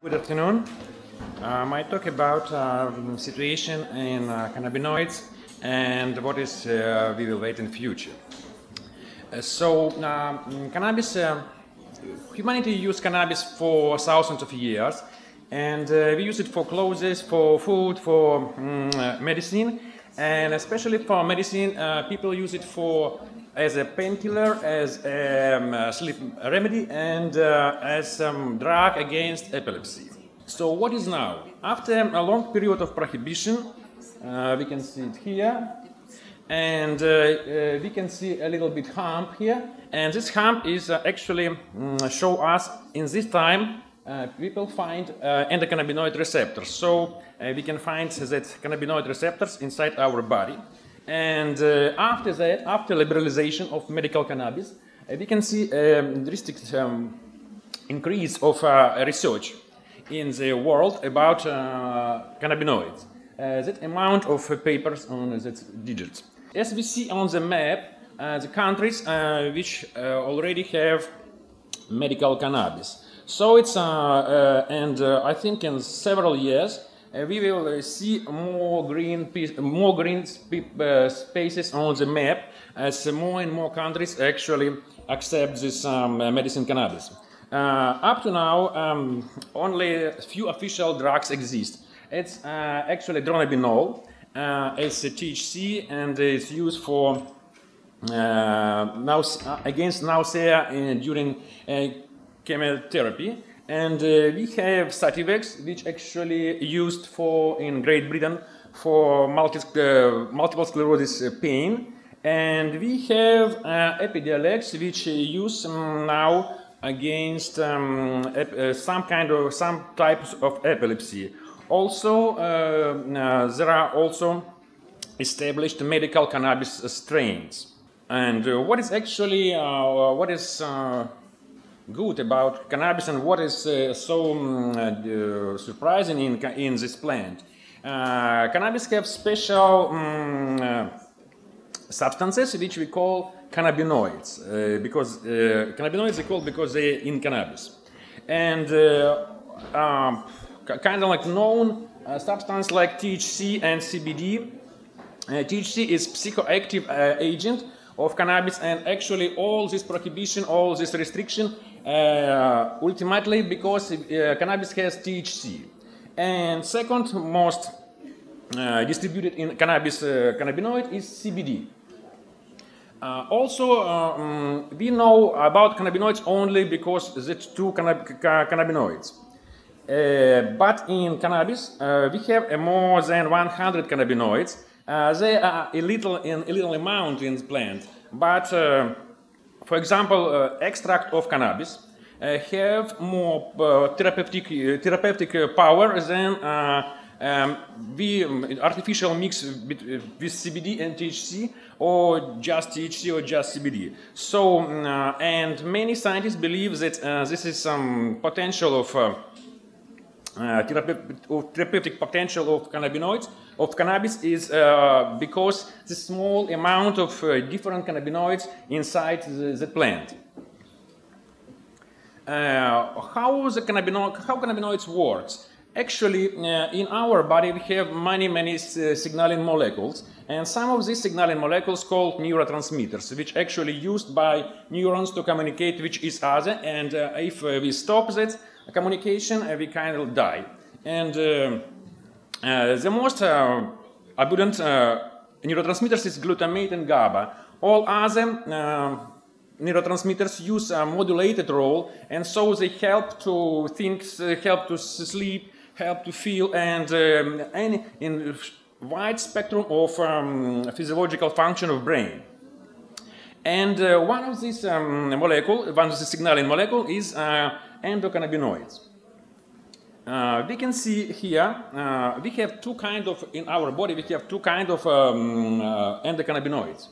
Good afternoon. I talk about situation in cannabinoids and what is we will wait in the future. Cannabis, humanity used cannabis for thousands of years, and we use it for clothes, for food, for medicine, and especially for medicine, people use it for as a painkiller, as a sleep remedy, and as a drug against epilepsy. So what is now? After a long period of prohibition, we can see it here, and we can see a little bit hump here, and this hump is actually show us in this time people find endocannabinoid receptors. So we can find that cannabinoid receptors inside our body. And after that, after liberalization of medical cannabis, we can see a drastic increase of research in the world about cannabinoids. That amount of papers on that digits. As we see on the map, the countries which already have medical cannabis. So it's I think in several years we will see more green spaces on the map as more and more countries actually accept this medicine cannabis. Up to now, only a few official drugs exist. It's actually dronabinol. It's a THC and it's used for against nausea during chemotherapy. And we have Sativex, which actually used for in Great Britain for multiple sclerosis pain, and we have Epidiolex, which use now against some types of epilepsy. Also, there are also established medical cannabis strains. And what is actually good about cannabis and what is so surprising in this plant? Cannabis have special substances which we call cannabinoids, because cannabinoids are called because they're in cannabis. And kind of like known substance like THC and CBD. THC is psychoactive agent of cannabis, and actually all this prohibition, all this restriction, ultimately because cannabis has THC. And second most distributed in cannabis cannabinoid is CBD. We know about cannabinoids only because there's two cannabinoids. But in cannabis, we have more than 100 cannabinoids. They are a little amount in the plant, but for example, extract of cannabis have more therapeutic power than artificial mix with CBD and THC, or just THC or just CBD. So, and many scientists believe that this is some potential of therapeutic potential of cannabinoids, of cannabis, is because the small amount of different cannabinoids inside the plant. How cannabinoids works? Actually, in our body we have many signaling molecules, and some of these signaling molecules called neurotransmitters, which actually used by neurons to communicate with each other, and if we stop that communication, we kind of die. And the most abundant neurotransmitters is glutamate and GABA. All other neurotransmitters use a modulated role, and so they help to think, help to sleep, help to feel, and in wide spectrum of physiological function of brain. And one of these molecules, one of the signaling molecule is endocannabinoids. We can see here, we have two kind of, in our body, we have two kind of endocannabinoids.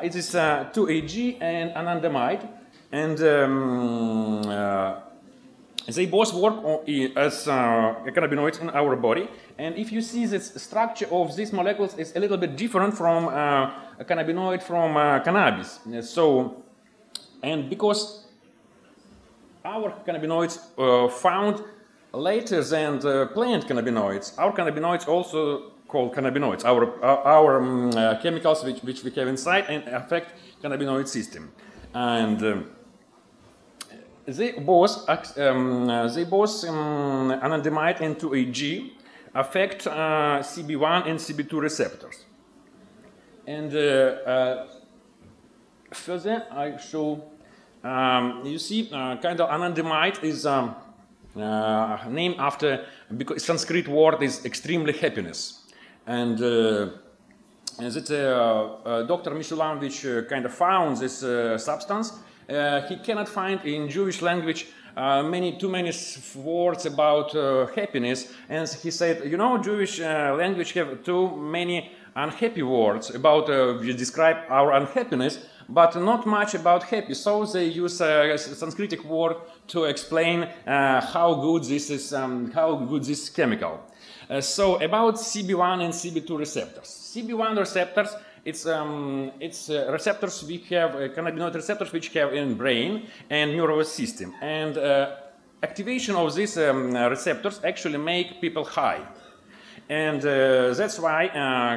It is 2-AG and anandamide, and they both work as cannabinoids in our body. And if you see the structure of these molecules is a little bit different from a cannabinoid from cannabis. So, and because our cannabinoids found later than the plant cannabinoids, our cannabinoids also called cannabinoids, our chemicals which we have inside and affect cannabinoid system. And they both anandamide and 2,8-G affect CB1 and CB2 receptors. And further, I show, you see, kind of anandamide is named after, because Sanskrit word is extremely happiness. And that Dr. Mishulamvich kind of found this substance. He cannot find in Jewish language too many words about happiness, and he said, you know, Jewish language have too many unhappy words about describe our unhappiness, but not much about happy. So they use a Sanskritic word to explain how good this is, how good this chemical. So about CB1 and CB2 receptors. CB1 receptors, it's receptors we have, cannabinoid receptors which have in brain and nervous system. And activation of these receptors actually make people high. And that's why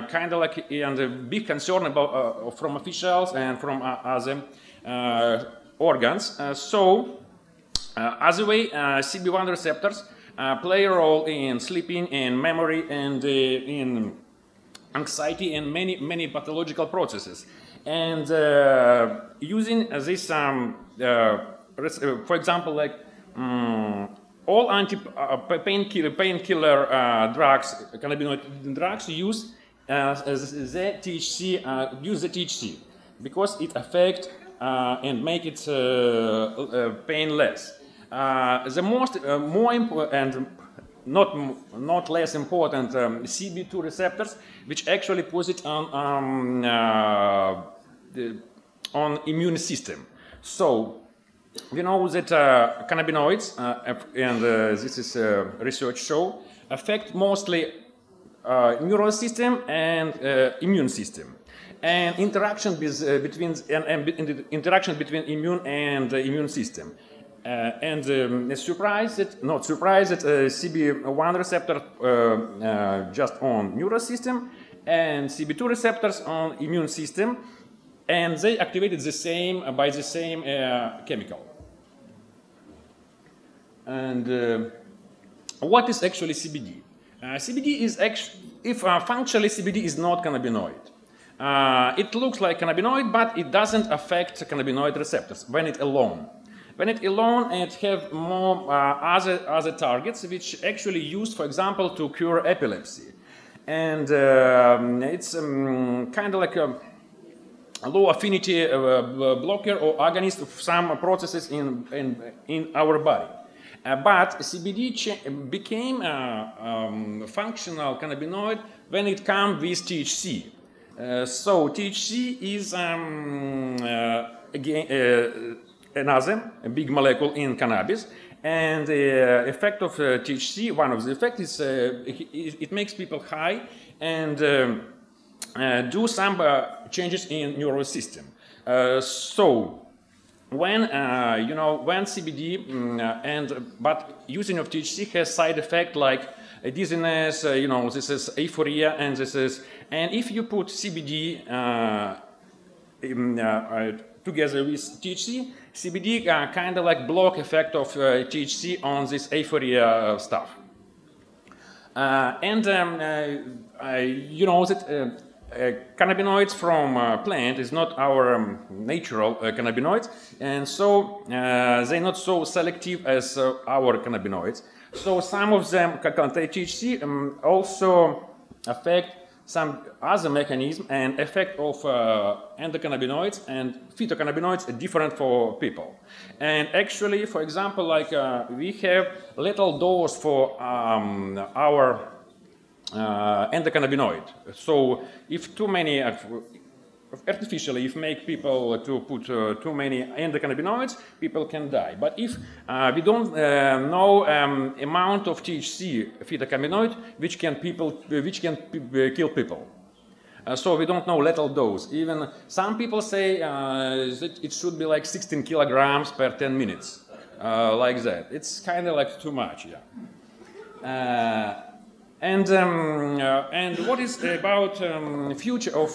kind of like and a big concern about from officials and from other organs. Other way, CB1 receptors play a role in sleeping, in memory, and in anxiety and many pathological processes. And using this, for example, like all painkiller drugs, cannabinoid drugs use the THC, use the THC because it affects and make it painless. The more important and not less important CB2 receptors, which actually put it on immune system. So we know that cannabinoids, and this is research show, affect mostly neural system and immune system. And interaction between immune and immune system. Not surprised that CB1 receptor just on neural system and CB2 receptors on immune system, and they activated the same by the same chemical. And what is actually CBD? CBD is actually, functionally CBD is not cannabinoid. It looks like cannabinoid, but it doesn't affect cannabinoid receptors when it alone. When it alone, it have more other targets which actually used, for example, to cure epilepsy. And it's kind of like a low affinity blocker or agonist of some processes in our body. But CBD became functional cannabinoid when it comes with THC. So THC is again another big molecule in cannabis, and the effect of THC, one of the effects is it makes people high and do some changes in neural system. So when when CBD but using of THC has side effect like dizziness, this is euphoria, and if you put CBD together with THC, CBD kind of like block effect of THC on this euphoria stuff. Cannabinoids from plant is not our natural cannabinoids, and so they're not so selective as our cannabinoids. So some of them contain THC also affect some other mechanism and effect of endocannabinoids and phytocannabinoids are different for people. And actually, for example, like we have little dose for our endocannabinoid. So if too many, artificially, if make people to put too many endocannabinoids, people can die. But if we don't know amount of THC phytocannabinoid which can kill people, so we don't know lethal dose. Even some people say that it should be like 16 kilograms per 10 minutes, like that. It's kind of like too much, yeah. And what is about future of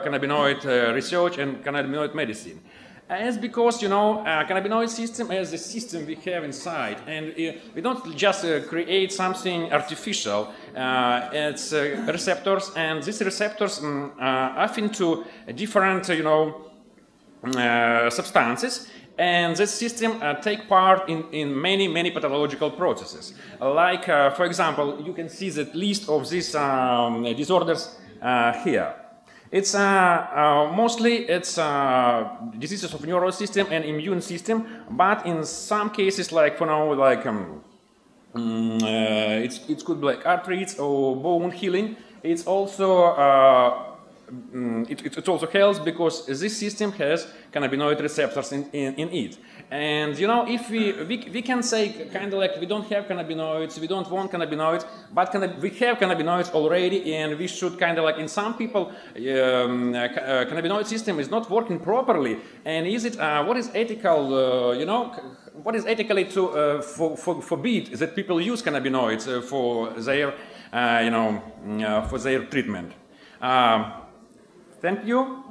cannabinoid research and cannabinoid medicine? It's because, you know, cannabinoid system is a system we have inside, and we don't just create something artificial. It's receptors, and these receptors are into different, you know, substances, and this system take part in many pathological processes. Like, for example, you can see the list of these disorders here. It's mostly diseases of neural system and immune system, but in some cases, like for now, like it could be like arthritis or bone healing. It's also it also helps because this system has cannabinoid receptors in it. And you know, if we can say kind of like we don't have cannabinoids, we don't want cannabinoids, but we have cannabinoids already, and we should kind of like, in some people, cannabinoid system is not working properly. And is it what is ethical? You know, what is ethically to forbid that people use cannabinoids for their you know for their treatment? Thank you.